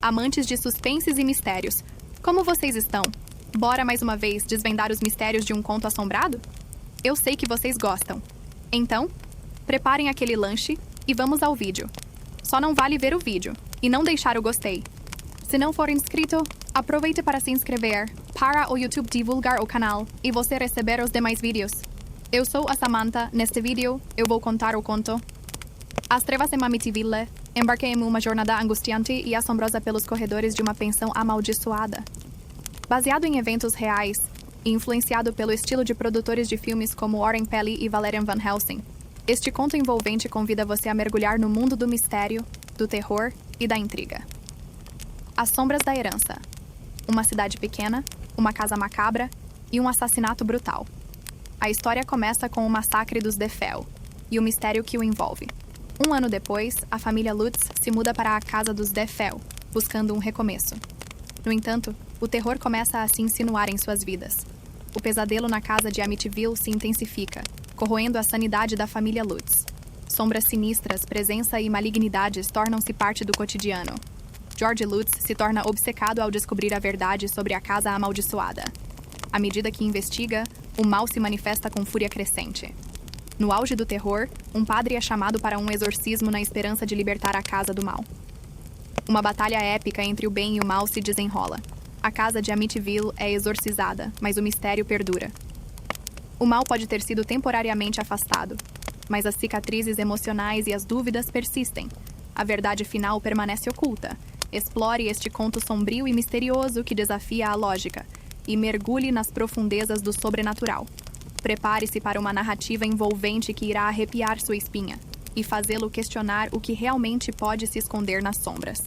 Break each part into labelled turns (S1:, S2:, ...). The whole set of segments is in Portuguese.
S1: Amantes de suspenses e mistérios, como vocês estão? Bora mais uma vez desvendar os mistérios de um conto assombrado? Eu sei que vocês gostam. Então, preparem aquele lanche e vamos ao vídeo. Só não vale ver o vídeo e não deixar o gostei. Se não for inscrito, aproveite para se inscrever, para o YouTube divulgar o canal e você receber os demais vídeos. Eu sou a Samantha. Neste vídeo, eu vou contar o conto As Trevas em Amityville. Embarquei em uma jornada angustiante e assombrosa pelos corredores de uma pensão amaldiçoada. Baseado em eventos reais e influenciado pelo estilo de produtores de filmes como Warren Pelly e Valerian Van Helsing, este conto envolvente convida você a mergulhar no mundo do mistério, do terror e da intriga. As Sombras da Herança. Uma cidade pequena, uma casa macabra e um assassinato brutal. A história começa com o massacre dos DeFeo e o mistério que o envolve. Um ano depois, a família Lutz se muda para a casa dos DeFeo, buscando um recomeço. No entanto, o terror começa a se insinuar em suas vidas. O pesadelo na casa de Amityville se intensifica, corroendo a sanidade da família Lutz. Sombras sinistras, presença e malignidades tornam-se parte do cotidiano. George Lutz se torna obcecado ao descobrir a verdade sobre a casa amaldiçoada. À medida que investiga, o mal se manifesta com fúria crescente. No auge do terror, um padre é chamado para um exorcismo na esperança de libertar a casa do mal. Uma batalha épica entre o bem e o mal se desenrola. A casa de Amityville é exorcizada, mas o mistério perdura. O mal pode ter sido temporariamente afastado, mas as cicatrizes emocionais e as dúvidas persistem. A verdade final permanece oculta. Explore este conto sombrio e misterioso que desafia a lógica e mergulhe nas profundezas do sobrenatural. Prepare-se para uma narrativa envolvente que irá arrepiar sua espinha e fazê-lo questionar o que realmente pode se esconder nas sombras.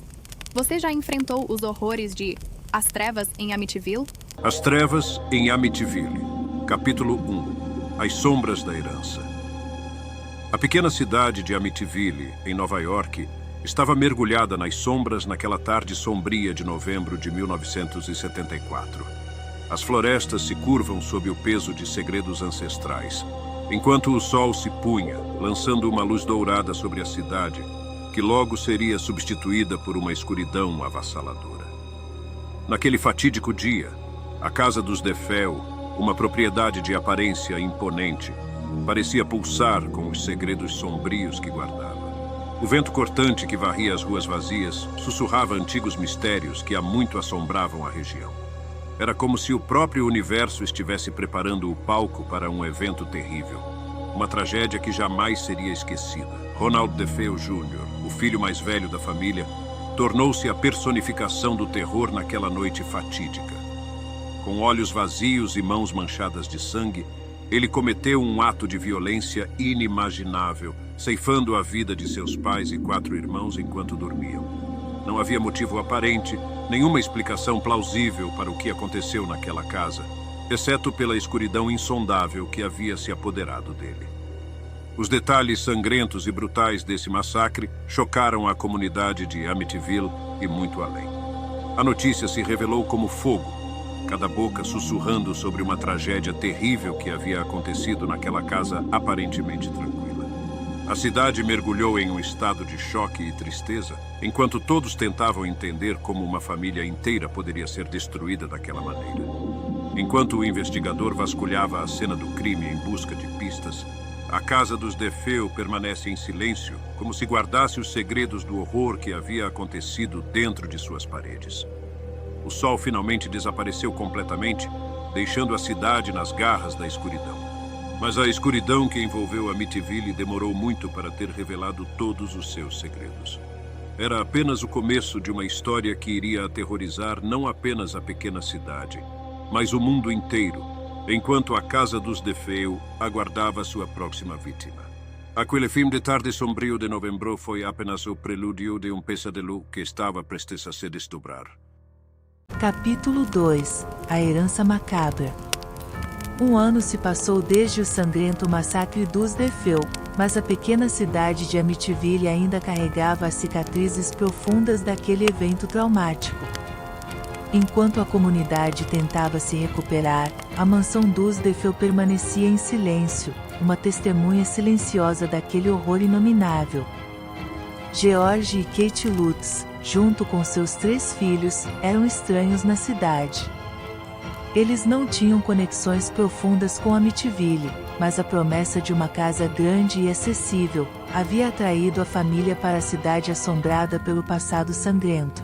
S1: Você já enfrentou os horrores de As Trevas em Amityville?
S2: As Trevas em Amityville, capítulo 1. As Sombras da Herança. A pequena cidade de Amityville, em Nova York, estava mergulhada nas sombras naquela tarde sombria de novembro de 1974. As florestas se curvam sob o peso de segredos ancestrais, enquanto o sol se punha, lançando uma luz dourada sobre a cidade, que logo seria substituída por uma escuridão avassaladora. Naquele fatídico dia, a casa dos DeFeo, uma propriedade de aparência imponente, parecia pulsar com os segredos sombrios que guardava. O vento cortante que varria as ruas vazias sussurrava antigos mistérios que há muito assombravam a região. Era como se o próprio universo estivesse preparando o palco para um evento terrível. Uma tragédia que jamais seria esquecida. Ronald DeFeo Jr., o filho mais velho da família, tornou-se a personificação do terror naquela noite fatídica. Com olhos vazios e mãos manchadas de sangue, ele cometeu um ato de violência inimaginável, ceifando a vida de seus pais e 4 irmãos enquanto dormiam. Não havia motivo aparente, nenhuma explicação plausível para o que aconteceu naquela casa, exceto pela escuridão insondável que havia se apoderado dele. Os detalhes sangrentos e brutais desse massacre chocaram a comunidade de Amityville e muito além. A notícia se revelou como fogo, cada boca sussurrando sobre uma tragédia terrível que havia acontecido naquela casa aparentemente tranquila. A cidade mergulhou em um estado de choque e tristeza, enquanto todos tentavam entender como uma família inteira poderia ser destruída daquela maneira. Enquanto o investigador vasculhava a cena do crime em busca de pistas, a casa dos DeFeo permanece em silêncio, como se guardasse os segredos do horror que havia acontecido dentro de suas paredes. O sol finalmente desapareceu completamente, deixando a cidade nas garras da escuridão. Mas a escuridão que envolveu Amityville demorou muito para ter revelado todos os seus segredos. Era apenas o começo de uma história que iria aterrorizar não apenas a pequena cidade, mas o mundo inteiro, enquanto a casa dos DeFeo aguardava sua próxima vítima. Aquele fim de tarde sombrio de novembro foi apenas o prelúdio de um pesadelo que estava prestes a se desdobrar.
S3: Capítulo 2. A Herança Macabra. Um ano se passou desde o sangrento massacre dos DeFeo, mas a pequena cidade de Amityville ainda carregava as cicatrizes profundas daquele evento traumático. Enquanto a comunidade tentava se recuperar, a mansão dos DeFeo permanecia em silêncio, uma testemunha silenciosa daquele horror inominável. George e Kate Lutz, junto com seus 3 filhos, eram estranhos na cidade. Eles não tinham conexões profundas com Amityville, mas a promessa de uma casa grande e acessível havia atraído a família para a cidade assombrada pelo passado sangrento.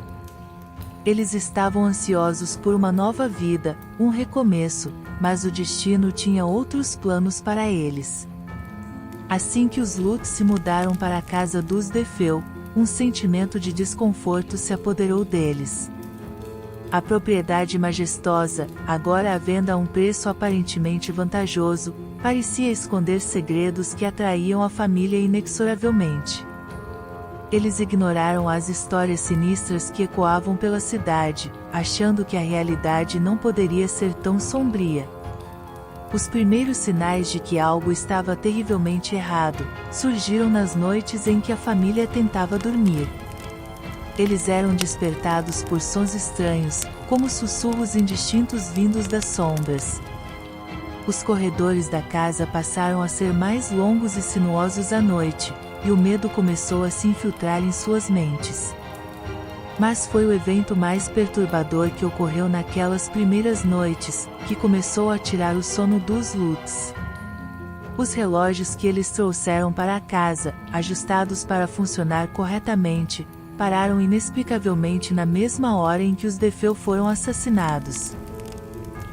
S3: Eles estavam ansiosos por uma nova vida, um recomeço, mas o destino tinha outros planos para eles. Assim que os Lutz se mudaram para a casa dos DeFeo, um sentimento de desconforto se apoderou deles. A propriedade majestosa, agora à venda a um preço aparentemente vantajoso, parecia esconder segredos que atraíam a família inexoravelmente. Eles ignoraram as histórias sinistras que ecoavam pela cidade, achando que a realidade não poderia ser tão sombria. Os primeiros sinais de que algo estava terrivelmente errado surgiram nas noites em que a família tentava dormir. Eles eram despertados por sons estranhos, como sussurros indistintos vindos das sombras. Os corredores da casa passaram a ser mais longos e sinuosos à noite, e o medo começou a se infiltrar em suas mentes. Mas foi o evento mais perturbador que ocorreu naquelas primeiras noites, que começou a tirar o sono dos Lutz. Os relógios que eles trouxeram para a casa, ajustados para funcionar corretamente, pararam inexplicavelmente na mesma hora em que os DeFeo foram assassinados.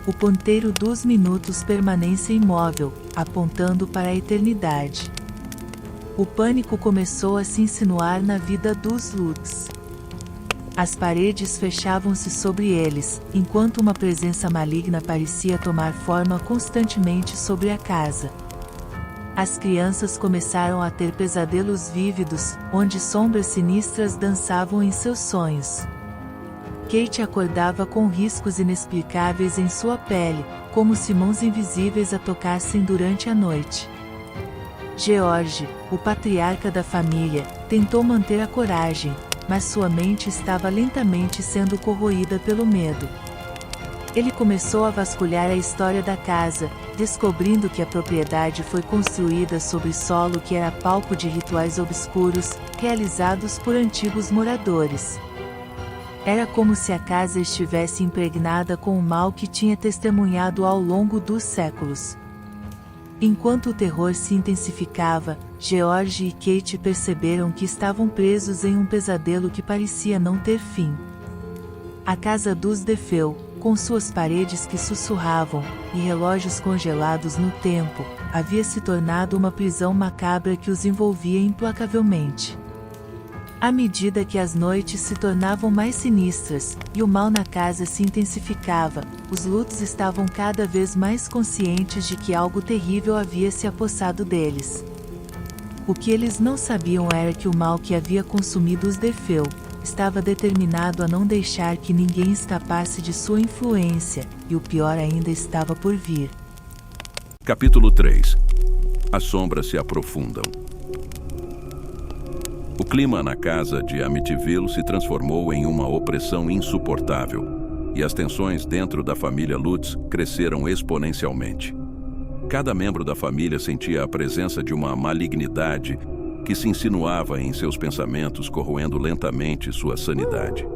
S3: O ponteiro dos minutos permanece imóvel, apontando para a eternidade. O pânico começou a se insinuar na vida dos Lutz. As paredes fechavam-se sobre eles, enquanto uma presença maligna parecia tomar forma constantemente sobre a casa. As crianças começaram a ter pesadelos vívidos, onde sombras sinistras dançavam em seus sonhos. Kate acordava com riscos inexplicáveis em sua pele, como se mãos invisíveis a tocassem durante a noite. George, o patriarca da família, tentou manter a coragem, mas sua mente estava lentamente sendo corroída pelo medo. Ele começou a vasculhar a história da casa, descobrindo que a propriedade foi construída sobre solo que era palco de rituais obscuros, realizados por antigos moradores. Era como se a casa estivesse impregnada com o mal que tinha testemunhado ao longo dos séculos. Enquanto o terror se intensificava, George e Kate perceberam que estavam presos em um pesadelo que parecia não ter fim. A casa dos DeFeo, com suas paredes que sussurravam, e relógios congelados no tempo, havia se tornado uma prisão macabra que os envolvia implacavelmente. À medida que as noites se tornavam mais sinistras, e o mal na casa se intensificava, os Lutz estavam cada vez mais conscientes de que algo terrível havia se apossado deles. O que eles não sabiam era que o mal que havia consumido os DeFeo estava determinado a não deixar que ninguém escapasse de sua influência, e o pior ainda estava por vir.
S2: Capítulo 3. As sombras se aprofundam. O clima na casa de Amityville se transformou em uma opressão insuportável, e as tensões dentro da família Lutz cresceram exponencialmente. Cada membro da família sentia a presença de uma malignidade que se insinuava em seus pensamentos, corroendo lentamente sua sanidade.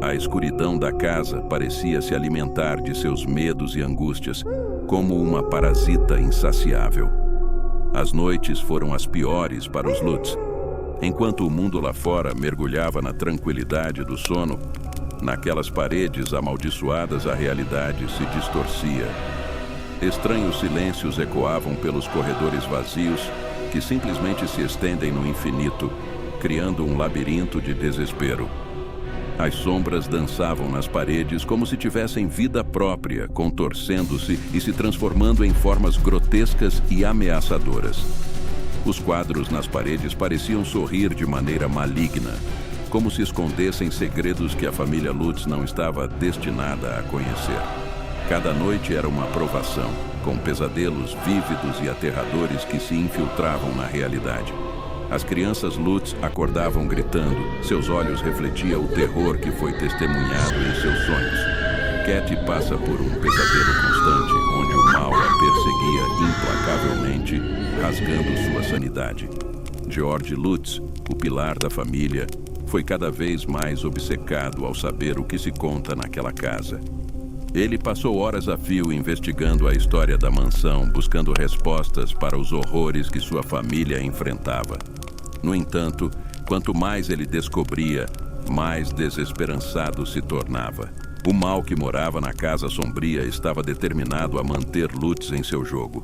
S2: A escuridão da casa parecia se alimentar de seus medos e angústias, como uma parasita insaciável. As noites foram as piores para os Lutz. Enquanto o mundo lá fora mergulhava na tranquilidade do sono, naquelas paredes amaldiçoadas a realidade se distorcia. Estranhos silêncios ecoavam pelos corredores vazios, que simplesmente se estendem no infinito, criando um labirinto de desespero. As sombras dançavam nas paredes como se tivessem vida própria, contorcendo-se e se transformando em formas grotescas e ameaçadoras. Os quadros nas paredes pareciam sorrir de maneira maligna, como se escondessem segredos que a família Lutz não estava destinada a conhecer. Cada noite era uma provação, com pesadelos vívidos e aterradores que se infiltravam na realidade. As crianças Lutz acordavam gritando, seus olhos refletiam o terror que foi testemunhado em seus sonhos. Cat passa por um pesadelo constante, onde o mal a perseguia implacavelmente, rasgando sua sanidade. George Lutz, o pilar da família,
S4: foi cada vez mais obcecado ao saber o que se conta naquela casa. Ele passou horas a fio investigando a história da mansão, buscando respostas para os horrores que sua família enfrentava. No entanto, quanto mais ele descobria, mais desesperançado se tornava. O mal que morava na casa sombria estava determinado a manter Lutz em seu jogo.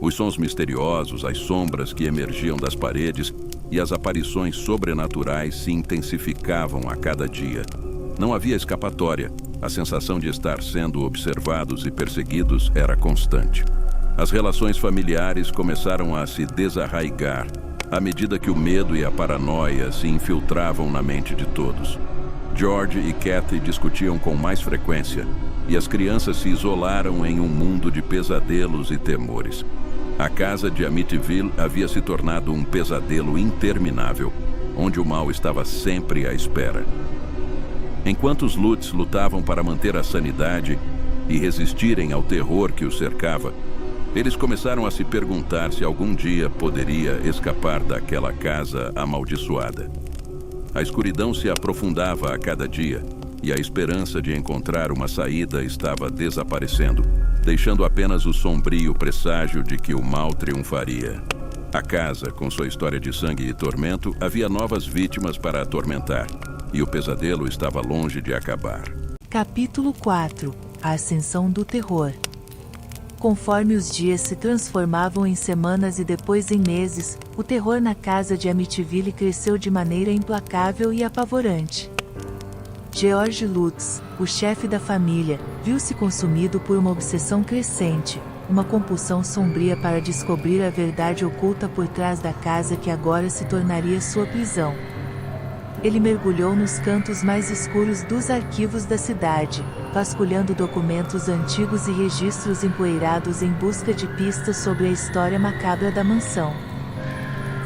S4: Os sons misteriosos, as sombras que emergiam das paredes e as aparições sobrenaturais se intensificavam a cada dia. Não havia escapatória. A sensação de estar sendo observados e perseguidos era constante. As relações familiares começaram a se desarraigar à medida que o medo e a paranoia se infiltravam na mente de todos. George e Kathy discutiam com mais frequência, e as crianças se isolaram em um mundo de pesadelos e temores. A casa de Amityville havia se tornado um pesadelo interminável, onde o mal estava sempre à espera. Enquanto os Lutz lutavam para manter a sanidade e resistirem ao terror que os cercava, eles começaram a se perguntar se algum dia poderia escapar daquela casa amaldiçoada. A escuridão se aprofundava a cada dia, e a esperança de encontrar uma saída estava desaparecendo, deixando apenas o sombrio presságio de que o mal triunfaria. A casa, com sua história de sangue e tormento, havia novas vítimas para atormentar, e o pesadelo estava longe de acabar.
S3: Capítulo 4 – A Ascensão do Terror. Conforme os dias se transformavam em semanas e depois em meses, o terror na casa de Amityville cresceu de maneira implacável e apavorante. George Lutz, o chefe da família, viu-se consumido por uma obsessão crescente, uma compulsão sombria para descobrir a verdade oculta por trás da casa que agora se tornaria sua prisão. Ele mergulhou nos cantos mais escuros dos arquivos da cidade, vasculhando documentos antigos e registros empoeirados em busca de pistas sobre a história macabra da mansão.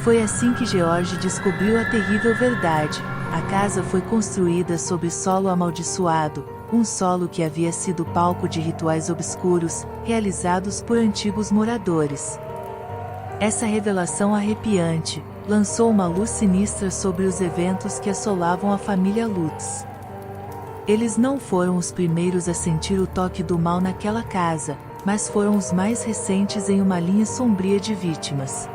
S3: Foi assim que George descobriu a terrível verdade. A casa foi construída sob solo amaldiçoado, um solo que havia sido palco de rituais obscuros, realizados por antigos moradores. Essa revelação arrepiante lançou uma luz sinistra sobre os eventos que assolavam a família Lutz. Eles não foram os primeiros a sentir o toque do mal naquela casa, mas foram os mais recentes em uma linha sombria de vítimas.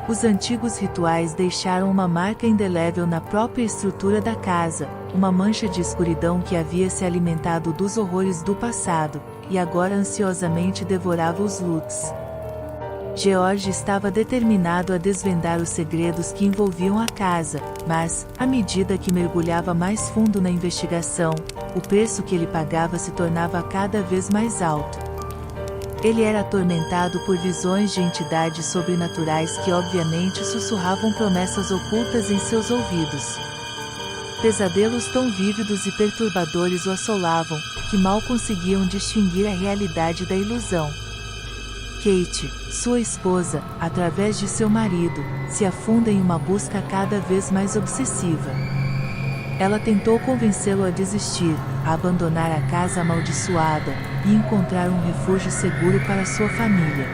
S3: Os antigos rituais deixaram uma marca indelével na própria estrutura da casa, uma mancha de escuridão que havia se alimentado dos horrores do passado, e agora ansiosamente devorava os Lutz. George estava determinado a desvendar os segredos que envolviam a casa, mas, à medida que mergulhava mais fundo na investigação, o preço que ele pagava se tornava cada vez mais alto. Ele era atormentado por visões de entidades sobrenaturais que obviamente sussurravam promessas ocultas em seus ouvidos. Pesadelos tão vívidos e perturbadores o assolavam, que mal conseguiam distinguir a realidade da ilusão. Kate, sua esposa, através de seu marido, se afunda em uma busca cada vez mais obsessiva. Ela tentou convencê-lo a desistir, a abandonar a casa amaldiçoada e encontrar um refúgio seguro para sua família.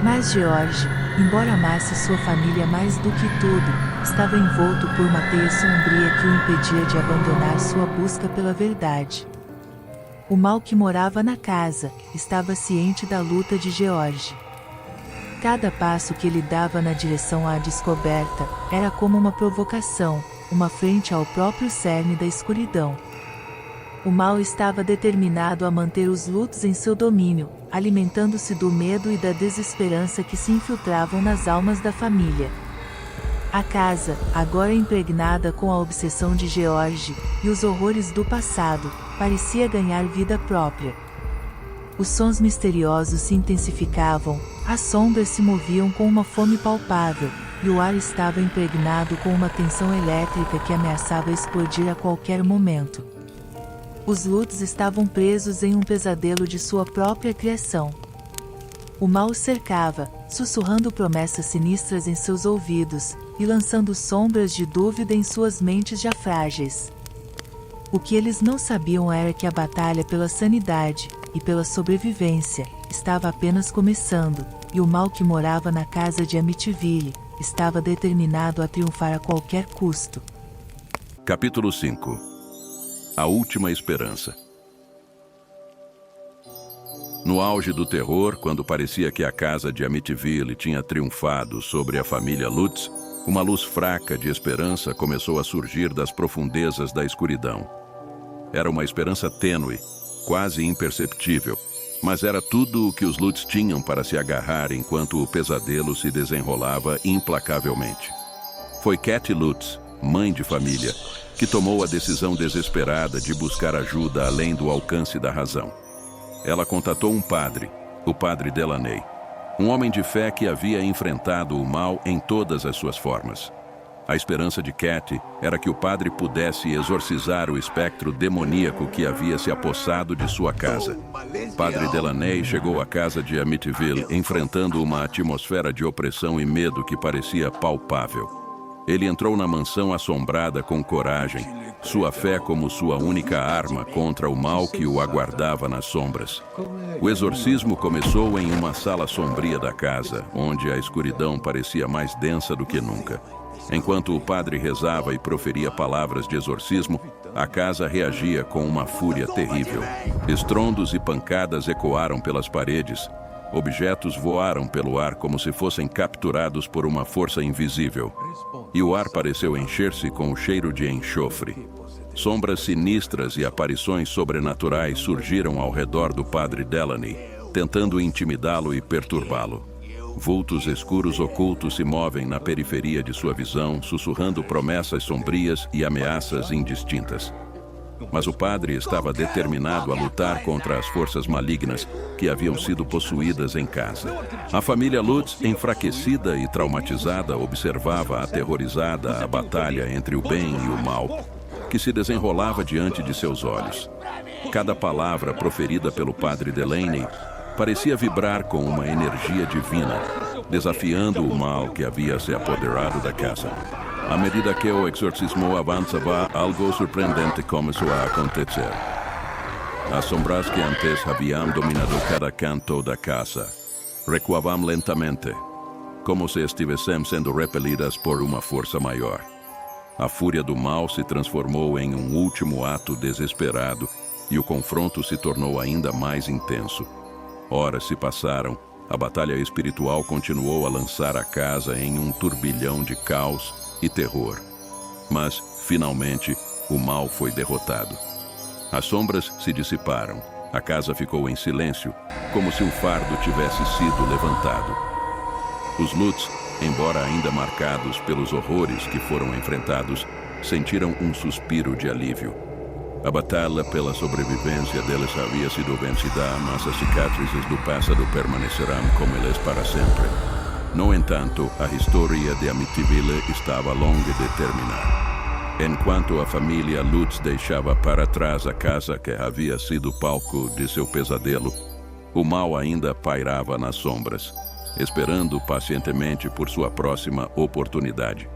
S3: Mas George, embora amasse sua família mais do que tudo, estava envolto por uma teia sombria que o impedia de abandonar sua busca pela verdade. O mal que morava na casa estava ciente da luta de George. Cada passo que ele dava na direção à descoberta era como uma provocação, uma frente ao próprio cerne da escuridão. O mal estava determinado a manter os Lutz em seu domínio, alimentando-se do medo e da desesperança que se infiltravam nas almas da família. A casa, agora impregnada com a obsessão de George e os horrores do passado, parecia ganhar vida própria. Os sons misteriosos se intensificavam, as sombras se moviam com uma fome palpável, e o ar estava impregnado com uma tensão elétrica que ameaçava explodir a qualquer momento. Os Lutz estavam presos em um pesadelo de sua própria criação. O mal os cercava, sussurrando promessas sinistras em seus ouvidos, e lançando sombras de dúvida em suas mentes já frágeis. O que eles não sabiam era que a batalha pela sanidade e pela sobrevivência estava apenas começando, e o mal que morava na casa de Amityville estava determinado a triunfar a qualquer custo.
S4: Capítulo 5. A última esperança. No auge do terror, quando parecia que a casa de Amityville tinha triunfado sobre a família Lutz, uma luz fraca de esperança começou a surgir das profundezas da escuridão. Era uma esperança tênue, quase imperceptível, mas era tudo o que os Lutz tinham para se agarrar enquanto o pesadelo se desenrolava implacavelmente. Foi Katie Lutz, mãe de família, que tomou a decisão desesperada de buscar ajuda além do alcance da razão. Ela contatou um padre, o padre Delaney, um homem de fé que havia enfrentado o mal em todas as suas formas. A esperança de Katie era que o padre pudesse exorcizar o espectro demoníaco que havia se apossado de sua casa. Padre Delaney chegou à casa de Amityville enfrentando uma atmosfera de opressão e medo que parecia palpável. Ele entrou na mansão assombrada com coragem, sua fé como sua única arma contra o mal que o aguardava nas sombras. O exorcismo começou em uma sala sombria da casa, onde a escuridão parecia mais densa do que nunca. Enquanto o padre rezava e proferia palavras de exorcismo, a casa reagia com uma fúria terrível. Estrondos e pancadas ecoaram pelas paredes. Objetos voaram pelo ar como se fossem capturados por uma força invisível. E o ar pareceu encher-se com o cheiro de enxofre. Sombras sinistras e aparições sobrenaturais surgiram ao redor do padre Delaney, tentando intimidá-lo e perturbá-lo. Vultos escuros ocultos se movem na periferia de sua visão, sussurrando promessas sombrias e ameaças indistintas. Mas o padre estava determinado a lutar contra as forças malignas que haviam sido possuídas em casa. A família Lutz, enfraquecida e traumatizada, observava aterrorizada a batalha entre o bem e o mal, que se desenrolava diante de seus olhos. Cada palavra proferida pelo padre Delaney parecia vibrar com uma energia divina, desafiando o mal que havia se apoderado da casa. À medida que o exorcismo avançava, algo surpreendente começou a acontecer. As sombras que antes haviam dominado cada canto da casa recuavam lentamente, como se estivessem sendo repelidas por uma força maior. A fúria do mal se transformou em um último ato desesperado e o confronto se tornou ainda mais intenso. Horas se passaram, a batalha espiritual continuou a lançar a casa em um turbilhão de caos e terror. Mas, finalmente, o mal foi derrotado. As sombras se dissiparam, a casa ficou em silêncio, como se o fardo tivesse sido levantado. Os Lutz, embora ainda marcados pelos horrores que foram enfrentados, sentiram um suspiro de alívio. A batalha pela sobrevivência deles havia sido vencida, mas as cicatrizes do passado permanecerão com eles para sempre. No entanto, a história de Amityville estava longe de terminar. Enquanto a família Lutz deixava para trás a casa que havia sido palco de seu pesadelo, o mal ainda pairava nas sombras, esperando pacientemente por sua próxima oportunidade.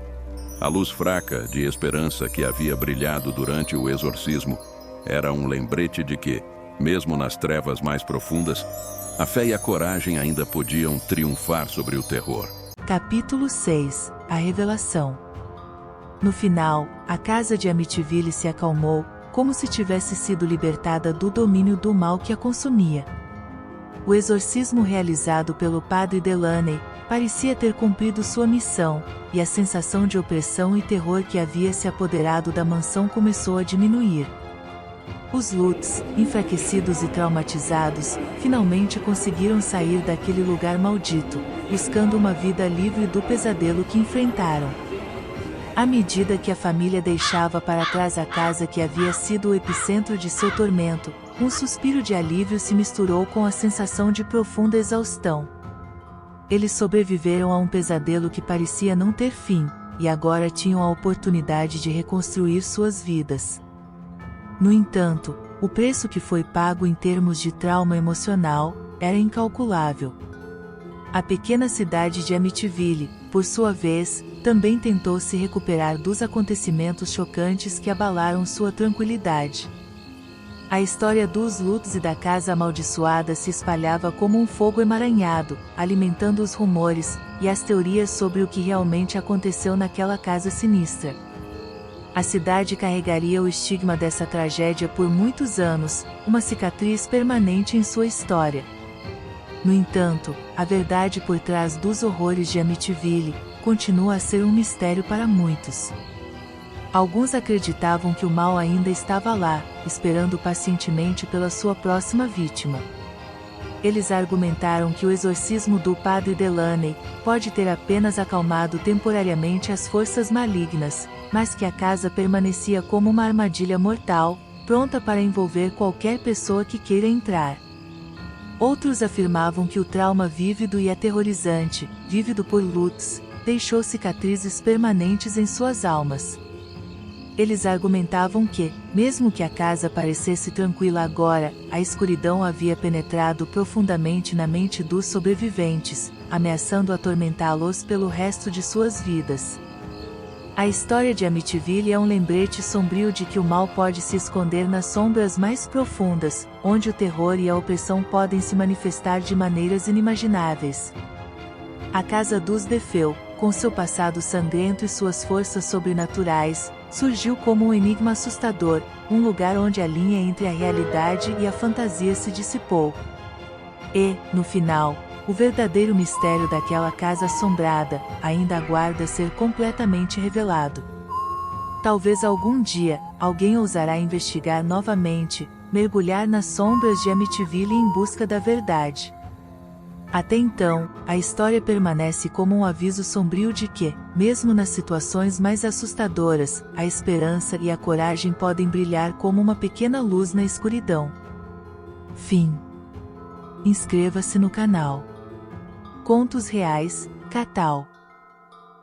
S4: A luz fraca de esperança que havia brilhado durante o exorcismo era um lembrete de que, mesmo nas trevas mais profundas, a fé e a coragem ainda podiam triunfar sobre o terror.
S3: Capítulo 6. A revelação. No final, a casa de Amityville se acalmou, como se tivesse sido libertada do domínio do mal que a consumia. O exorcismo realizado pelo padre Delaney parecia ter cumprido sua missão, e a sensação de opressão e terror que havia se apoderado da mansão começou a diminuir. Os Lutz, enfraquecidos e traumatizados, finalmente conseguiram sair daquele lugar maldito, buscando uma vida livre do pesadelo que enfrentaram. À medida que a família deixava para trás a casa que havia sido o epicentro de seu tormento, um suspiro de alívio se misturou com a sensação de profunda exaustão. Eles sobreviveram a um pesadelo que parecia não ter fim, e agora tinham a oportunidade de reconstruir suas vidas. No entanto, o preço que foi pago em termos de trauma emocional era incalculável. A pequena cidade de Amityville, por sua vez, também tentou se recuperar dos acontecimentos chocantes que abalaram sua tranquilidade. A história dos Lutz e da casa amaldiçoada se espalhava como um fogo emaranhado, alimentando os rumores e as teorias sobre o que realmente aconteceu naquela casa sinistra. A cidade carregaria o estigma dessa tragédia por muitos anos, uma cicatriz permanente em sua história. No entanto, a verdade por trás dos horrores de Amityville continua a ser um mistério para muitos. Alguns acreditavam que o mal ainda estava lá, esperando pacientemente pela sua próxima vítima. Eles argumentaram que o exorcismo do Padre Delaney pode ter apenas acalmado temporariamente as forças malignas, mas que a casa permanecia como uma armadilha mortal, pronta para envolver qualquer pessoa que queira entrar. Outros afirmavam que o trauma vívido e aterrorizante, vívido por Lutz, deixou cicatrizes permanentes em suas almas. Eles argumentavam que, mesmo que a casa parecesse tranquila agora, a escuridão havia penetrado profundamente na mente dos sobreviventes, ameaçando atormentá-los pelo resto de suas vidas. A história de Amityville é um lembrete sombrio de que o mal pode se esconder nas sombras mais profundas, onde o terror e a opressão podem se manifestar de maneiras inimagináveis. A casa dos DeFeo, com seu passado sangrento e suas forças sobrenaturais, surgiu como um enigma assustador, um lugar onde a linha entre a realidade e a fantasia se dissipou. E, no final, o verdadeiro mistério daquela casa assombrada ainda aguarda ser completamente revelado. Talvez algum dia, alguém ousará investigar novamente, mergulhar nas sombras de Amityville em busca da verdade. Até então, a história permanece como um aviso sombrio de que, mesmo nas situações mais assustadoras, a esperança e a coragem podem brilhar como uma pequena luz na escuridão. Fim. Inscreva-se no canal. Contos Reais, Catal.